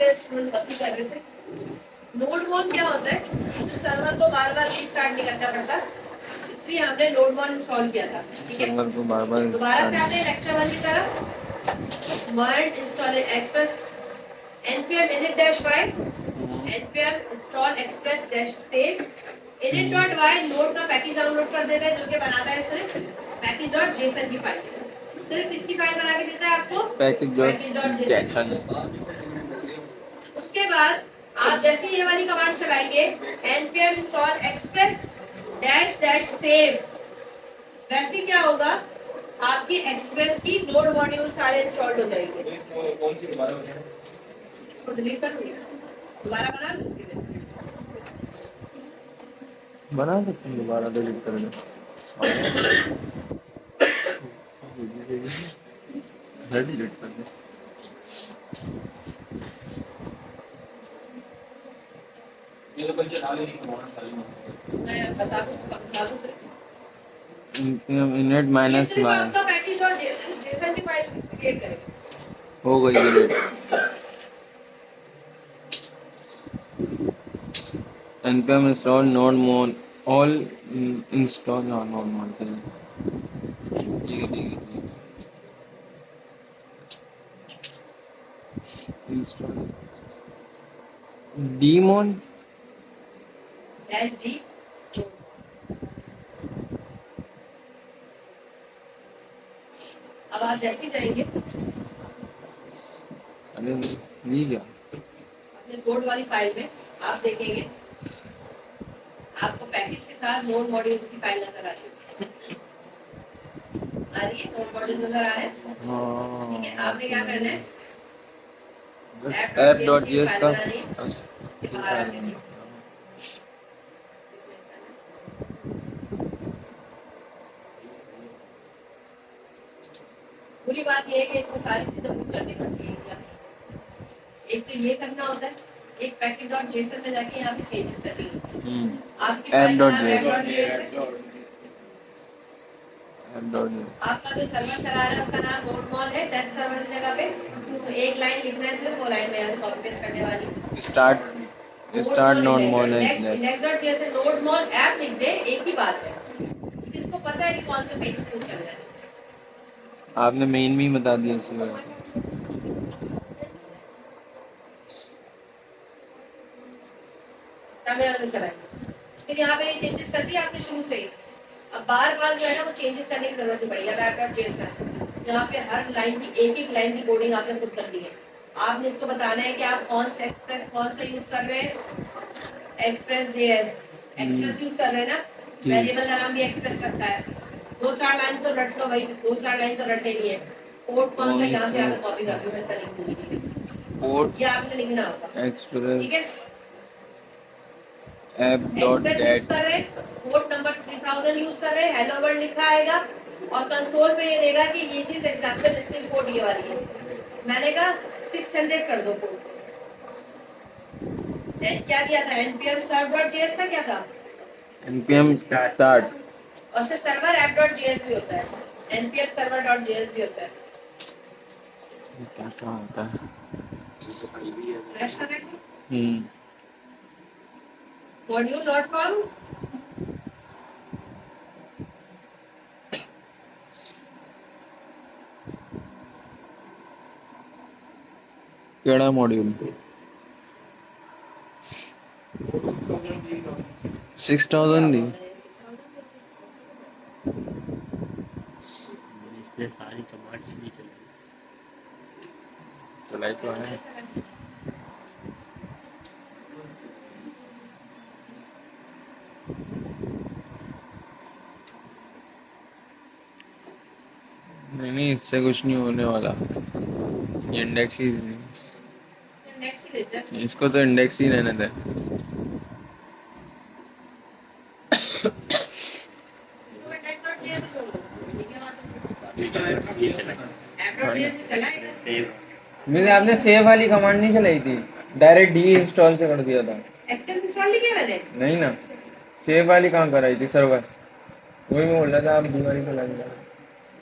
Student बाकी कर रहे थे। नोड वन क्या होता है, तो सर्वर को बार बार रीस्टार्ट नहीं करना पड़ता, इसलिए हमने नोड वन इंस्टॉल किया था। ठीक है, सर्वर को बार-बार दोबारा से आते हैं लेक्चर वन की तरफ। Word install express npm init-y npm install express save init.y node का पैकेज डाउनलोड कर देता है, जो कि बनाता है सिर्फ package.json की फाइल, सिर्फ इसकी फाइल बना के देता है आपको package.json। उसके बाद आप जैसे ये वाली कमांड चलाएंगे npm install express -save, वैसे क्या होगा, आपकी एक्सप्रेस की नोड मॉड्यूल सारे इंस्टॉल्ड हो जाएंगे। कौन सी दोबारा इसको डिलीट कर दूंगी, दोबारा बना लो। बना सकते हैं, दोबारा डिलीट कर दो। डिलीट कर दो। ये तो बच्चे डाले नहीं बहुत सारी मैं बता दूं, समझा दूं सिर्फ। init माइनस सिर्फ वाई आपका पैकेज और जेसन की फाइल क्रिएट करेंगे। हो गई delete. npm install node mon all install node mon ठीक है install daemon -d अब आप जैसे ही जाएंगे अरे नहीं क्या अपने कोड वाली फाइल में, आप देखेंगे आपको पैकेज के साथ नोड मॉड्यूल्स की फाइल नजर आ रही है। आ रही है, नोड मॉड्यूल नजर आ रहे हैं। ठीक है, आपने क्या करना है, app.js का इसके बाहर आके भी पूरी बात ये है कि इसमें सारी चीजें बुक करनी पड़ती है। एक तो ये करना होता है, एक package.json में जाके यहाँ पे चेंजेस करनी होती है। आपकी फाइल का नाम app.js है, आपका जो सर्वर चला रहा है उसका नाम nodemon है, टेस्ट सर्वर की जगह पे तो एक लाइन लिखना है, सिर्फ वो लाइन में यहाँ कॉपी पेस्ट करने वाली। स्टार्ट nodemon है index.js nodemon ऐप लिख दे, एक ही बात है, क्योंकि इसको पता है कि कौन सा पेज क्यों चल रहा है। आपने मेन भी बता दिया इसी बार। तमिलनाडु चलाएंगे, फिर यहाँ पे ये चेंजेस कर दिया आपने शुरू से ही। अब बार बार जो है ना वो चेंजेस करने की जरूरत नहीं पड़ी। अब app.js का यहाँ पे हर लाइन की एक लाइन की कोडिंग आपने खुद कर दी है। आपने इसको बताना है कि आप कौन सा एक्सप्रेस कौन सा यूज कर रहे हैं, एक्सप्रेस यूज कर रहे हैं ना, वेरिएबल का नाम भी एक्सप्रेस रखा है। 2-4 लाइन तो रट लो भाई, 2-4 लाइन तो रटे नहीं है। कोड कौन सा यहाँ से आपने कॉपी कर दी, मैं लिख दूंगी, कोड ये आपने लिखना होगा एक्सप्रेस, ठीक है। app.get कर रहे पोर्ट नंबर 3000 यूज कर रहे, हेलो वर्ल्ड लिखा आएगा और कंसोल पे ये देगा कि ये चीज एग्जांपल लिस्टिंग कोड ये वाली है। मैंने कहा 600 कर दो कोड। क्या दिया था, npm server.js था, क्या था npm start और से सर्वर app.js भी होता है, npm server.js भी होता है। क्या होता है, flash connect module not found, केड़ा मॉड्यूल 6000 दी इसलिए सारी कमांड्स नहीं चलाई तो है। नहीं इससे कुछ नहीं होने वाला, ये इंडेक्स ही इसको तो इंडेक्स ही रहने दे। मैंने आपने सेव वाली कमांड नहीं चलाई थी, डायरेक्ट डी इंस्टॉल से कर दिया था। एक्सटेंस इंस्टॉल नहीं किया मैंने, नहीं ना, सेव वाली कहाँ कराई थी, सर्वर वही मैं बोल रहा था, आप डी वाली चला दिया।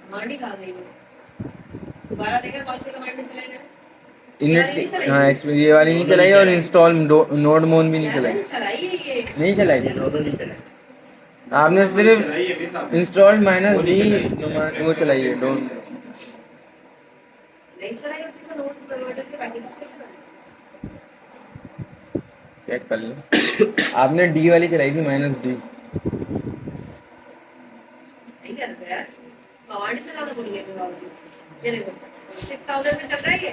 कमांड ही खा गई दोबारा देखा कौन सी कमांड चलाई मैंने, ये वाली नहीं चलाई? हाँ ये वाली नहीं चलाई और इंस्टॉल नोड मोन भी नहीं मैंने चलाई। चलाई है ये। नहीं चलाई दोनों नहीं चले। आपने सिर्फ चलाई है बेस आपने। इंस्टॉल माइनस वो डी नहीं चलाई। वो चलाई है डोंट। नहीं चलाई होती तो नोट कन्वर्टर के पैकेजेस कैसे बने? चेक कर लो। आपने डी वाली चलाई थी माइनस डी। नहीं करते यार, कमांड चलाना भूल गए मैं बाबू। ये देखो 6000 पे चल रहा है ये।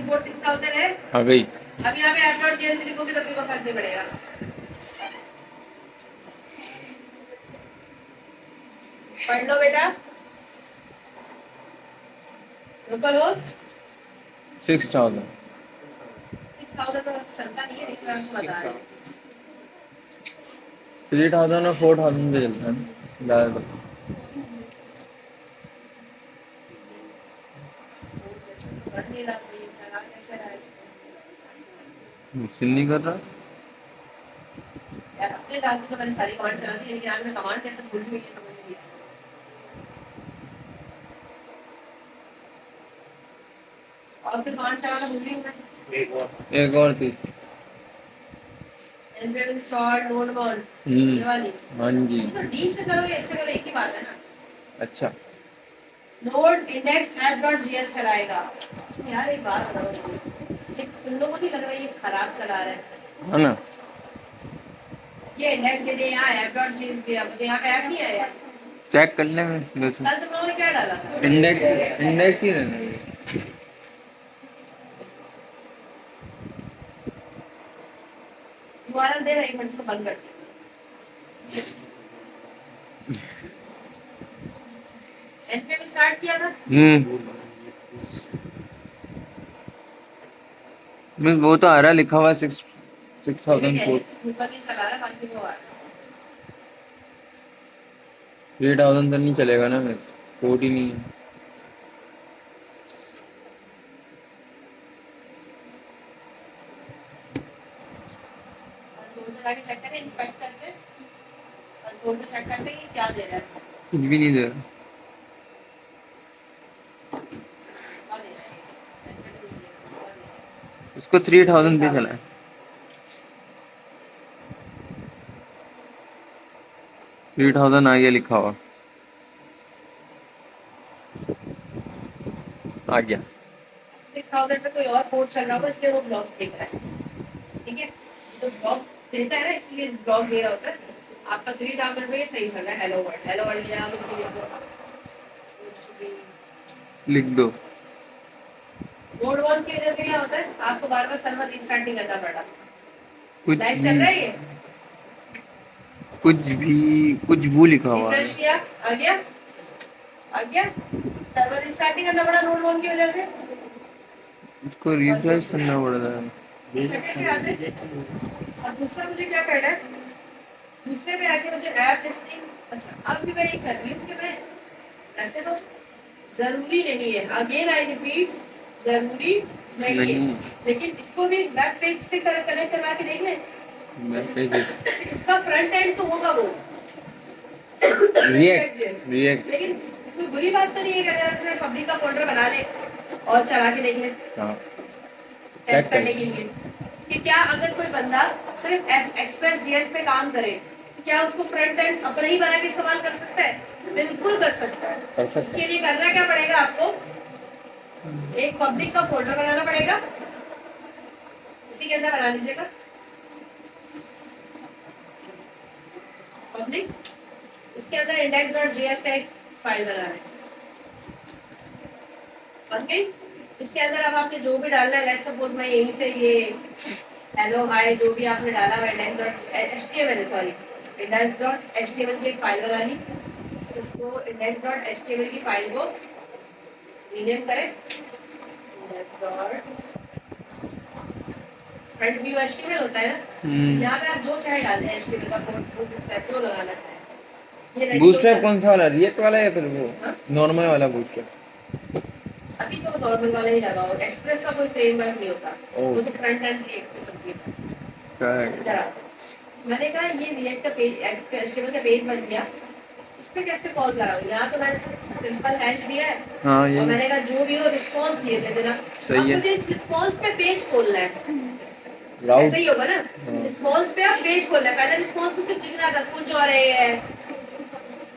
बोर्ड 6000 है। आ गई। अब यहाँ पे app.js भी लिखोगे तो अपने को फर्क नहीं पड़ेगा। पढ़ लो बेटा। लोकल होस्ट 6000 6000 तो चलता नहीं है, लेकिन मैं आपको बता रही हूँ। 3000 और 4000 पे चलता है ज़्यादा। पढ़ नहीं रहा तो ये चला कैसे रहा है इसको? मिशन नहीं कर रहा। यार अपने रात को तो मैंने सारी कमांड चला दी, लेकिन आज मैं कमांड कैसे भूल गई ये समझ नहीं आया। और फिर कमांड चलाना भूल गई मैं। एक और थी। npm install nodemon ये वाली। हाँ जी। ये तो डी से करो या इससे करो एक ही बात है ना। अच्छा नोड इंडेक्स app.js चलाएगा। यार एक बात बताओ मुझे, ये तुम लोगों को नहीं लग रहा है ये खराब चला रहा है? है ना। ये इंडेक्स दे दे यहाँ app.js दिया, मुझे यहाँ पे ऐप नहीं आया। चेक कर ले मैं कल तुम लोगों ने क्या डाला? इंडेक्स ही रहना है। URL दे रहा है, एक मिनट इसको बंद कर दे। npm स्टार्ट किया था। मैं वो तो आ रहा लिखा हुआ 6004। ऊपर नहीं चला रहा, बाकी वो आ रहा है। 3000 तक नहीं चलेगा ना मेरे कोड ही नहीं है। कंसोल पे जाके चेक करें, इंस्पेक्ट करते हैं। कंसोल पे चेक करते हैं कि क्या दे रहा है। कुछ भी नहीं दे रहा। क्या दे रहा है? ऐसे तो नहीं दे रहा, क्या दे रहा है? इसको 3000 पे चला है। 3000 आ गया लिखा हुआ। आ गया। 6000 पे कोई और कोड चल रहा होगा, इसलिए वो ब्लॉक देख रहा है। ठीक है, तो ब्लॉक देता है ना, इसलिए ब्लॉक दे रहा होता है। आपका 3000 पे ये सही चल रहा है। हेलो वर्ल्ड की जगह कुछ भी लिख दो। लिख दो। मोड वन की वजह से क्या होता है, आपको बार बार सर्वर रिस्टार्ट नहीं करना पड़ रहा। कुछ लाइव भी चल रहा है ये। कुछ भी लिखा हुआ है। रिफ्रेश किया, आ गया सर्वर रिस्टार्ट नहीं करना पड़ा नोड वन की वजह से। इसको रिफ्रेश करना पड़ रहा है। सेकंड पे आते हैं। अब दूसरा मुझे क्या करना है, दूसरे पे आके मुझे ऐप लिस्टिंग। अच्छा अब भी मैं ये कर रही हूँ कि मैं ऐसे तो जरूरी नहीं है, अगेन आई रिपीट, जरूरी नहीं है, लेकिन इसको भी वेब पेज से कनेक्ट करवा के देख लें। इसका फ्रंट एंड तो होगा वो रिएक्ट। लेकिन कोई बुरी बात तो नहीं है कि अगर उसमें पब्लिक का फोल्डर बना ले और चला के देख ले टेस्ट करने के लिए कि क्या अगर कोई बंदा सिर्फ एक्सप्रेस जीएस पे काम करे तो क्या उसको फ्रंट एंड अपना ही बना के इस्तेमाल कर सकता है? बिल्कुल कर सकता है। इसके लिए करना क्या पड़ेगा आपको, एक पब्लिक का फोल्डर बनाना पड़ेगा, इसी के अंदर बना लीजिएगा पब्लिक। इसके अंदर index.js का एक फाइल बनाना है। बन गई। इसके अंदर अब आपने जो भी डालना है, लेट्स सपोज मैं यहीं से ये हेलो हाय जो भी आपने डाला है index.html की एक फाइल बना ली। इसको index.html की फाइल को रीनेम करें फ्रंट व्यू HTML होता है ना, यहाँ पे आप जो चाहे डाल दें HTML का कोड बूटस्ट्रैप जो लगाना चाहे। बूटस्ट्रैप कौन सा वाला, रिएक्ट वाला या फिर वो नॉर्मल वाला बूटस्ट्रैप? अभी तो नॉर्मल वाला ही लगाओ, एक्सप्रेस का कोई फ्रेमवर्क नहीं होता, वो तो फ्रंट एंड रिएक्ट पे चलती है। मैंने कहा ये रिएक्ट का पेज HTML का पेज बन गया, इस पे कैसे कॉल कराऊं? यहाँ तो मैंने सिंपल हैश दिया है हाँ और ये मैंने कहा जो भी हो रिस्पॉन्स ये दे देना। सही अब है। मुझे इस रिस्पॉन्स पे पेज खोलना है, राउट ऐसा ही होगा ना? हाँ। रिस्पॉन्स पे आप पेज खोलना है, पहले रिस्पॉन्स पे सिर्फ लिखना था कुछ और है।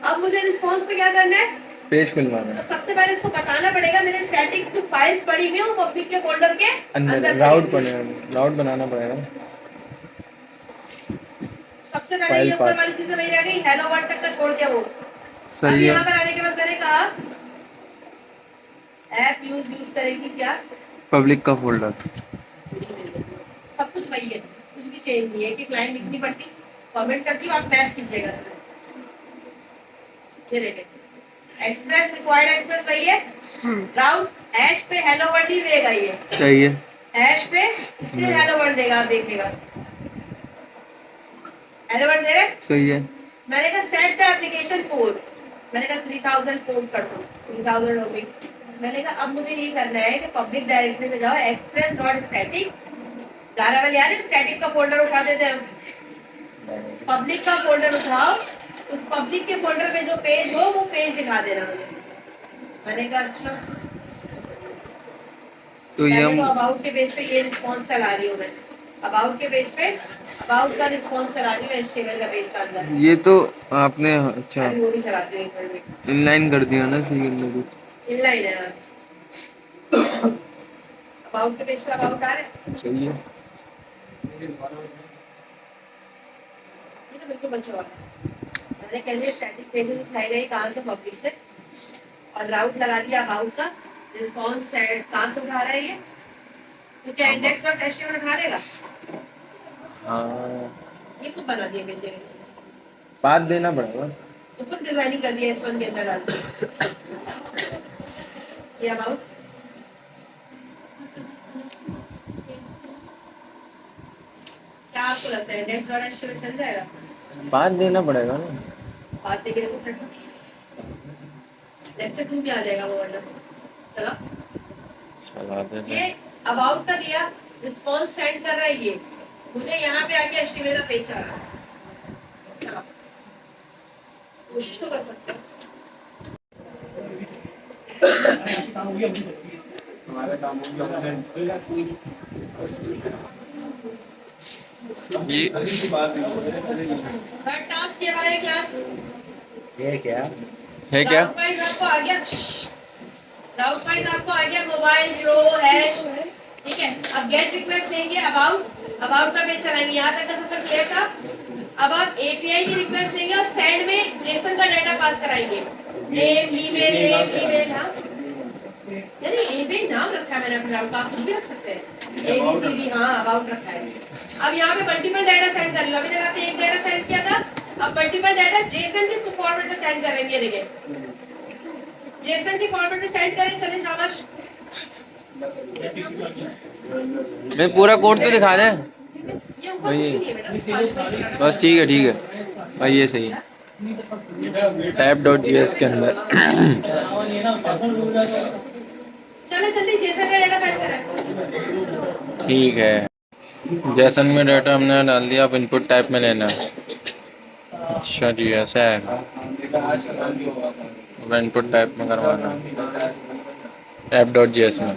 अब मुझे रिस्पॉन्स पे क्या करना है? पेज खुलवाना तो है सबसे पहले इसको बताना पड़ेगा मेरे स्टैटिक जो फाइल्स पड़ी हुई है वो पब्लिक के फोल्डर के अंदर अंदर राउट पड़ी हुई है। बने राउट बनाना पड़ेगा। सबसे पहले फाइल ये ऊपर पाथ वाली चीजें वही रह गई, हेलो वर्ल्ड तक का छोड़ दिया वो। अब सही यहाँ है। पर आने के बाद मैंने कहा ऐप यूज करेगी क्या? पब्लिक का फोल्डर सब कुछ वही है, कुछ भी चेंज नहीं है। एक लाइन लिखनी पड़ती, कमेंट करती हूँ, आप मैच कीजिएगा सर। ये देखिए एक्सप्रेस रिक्वायर्ड एक्सप्रेस वही है, राउट हैश पे हेलो वर्ल्ड ही देगा ये। सही है। हैश पे इसलिए हेलो वर्ल्ड देगा, आप देखिएगा हेलो वर्ल्ड दे रहे। सही है। मैंने कहा सेट द एप्लीकेशन कोड, मैंने कहा 3000 कोड कर दो, 3000 हो गई। मैंने कहा अब मुझे ये करना है कि पब्लिक डायरेक्टरी में जाओ, एक्सप्रेस डॉट स्टैटिक, लारावेल यार स्टैटिक का फोल्डर उठा देते हैं, पब्लिक का फोल्डर उठाओ, उस पब्लिक के फोल्डर में जो पेज हो वो पेज दिखा देना मुझे। मैंने कहा अच्छा। तो ये मैंने तो हम अबाउट के पेज पे ये रिस्पॉन्स चला रही हूँ मैं, अबाउट के पेज पे अबाउट का रिस्पॉन्स चला रही हूँ HTML का पेज का अंदर। ये तो आपने अच्छा अभी वो भी चलाती हूँ एक मिनट में, इनलाइन कर दिया ना सही करने को। इनलाइन है अबाउट के पेज पे अबाउट आ रहा है। सही है। ये तो बिल्कुल बच्चों वाला है। मैंने कैसे स्टैटिक पेजेस उठाए गए कहाँ से? पब्लिक से, और राउट लगा दिया अबाउट का। रिस्पॉन्स सेट कहाँ से उठा रहा है ये? तो क्या इंडेक्स डॉट एचटीएमएल उठा लेगा? हाँ ये खुद बना दिया पेज, पाथ देना पड़ेगा। तो खुद डिजाइनिंग कर दिया H1 के अंदर डाल के। ये अबाउट क्या आपको लगता है इंडेक्स डॉट एचटीएमएल चल जाएगा? पाथ देना पड़ेगा ना। बात देखिए लेक्चर 2 में आ जाएगा वो, वरना चलो चला देना। ये अबाउट का दिया, रिस्पॉन्स सेंड कर रहा है ये, मुझे यहाँ पे आके HTML का पेज आ रहा है। चलो कोशिश तो कर सकते हैं। हमारा काम हो गया। ये थर्ड टास्क ये हमारा क्लास है क्या राउट वाइज आपको आ गया, राउट वाइज आपको आ गया मोबाइल प्रो हैश, ठीक है। अब गेट रिक्वेस्ट देंगे, अबाउट का पेज चलाएंगे, यहाँ तक का सब क्लियर था। अब आप API की रिक्वेस्ट देंगे और सेंड में जेसन का डाटा पास कराएंगे। ईमेल हाँ यानी ईमेल नाम रखा है मैंने अपने राउट का, आप कुछ भी रख सकते हैं। ABCD हाँ अबाउट रखा है। अब यहाँ पे मल्टीपल डाटा सेंड कर रही हूँ, अभी तक आपने एक डाटा सेंड किया था, अब मल्टीपल डाटा जेसन के फॉर्मेट में सेंड करेंगे। देखिए जेसन की फॉर्मेट में सेंड करें, चलिए शाबाश। मैं पूरा कोड तो दिखा दे। ये ऊपर वही। कुछ नहीं है बेटा, बस ठीक है भाई, ये सही है। tab.js के अंदर चलो जल्दी जेसन का डाटा फैच करें। ठीक है। जेसन में डाटा हमने डाल दिया, अब इनपुट टाइप में लेना है। अच्छा जी ऐसा है, अब इनपुट टाइप में करवाना है tab.js में।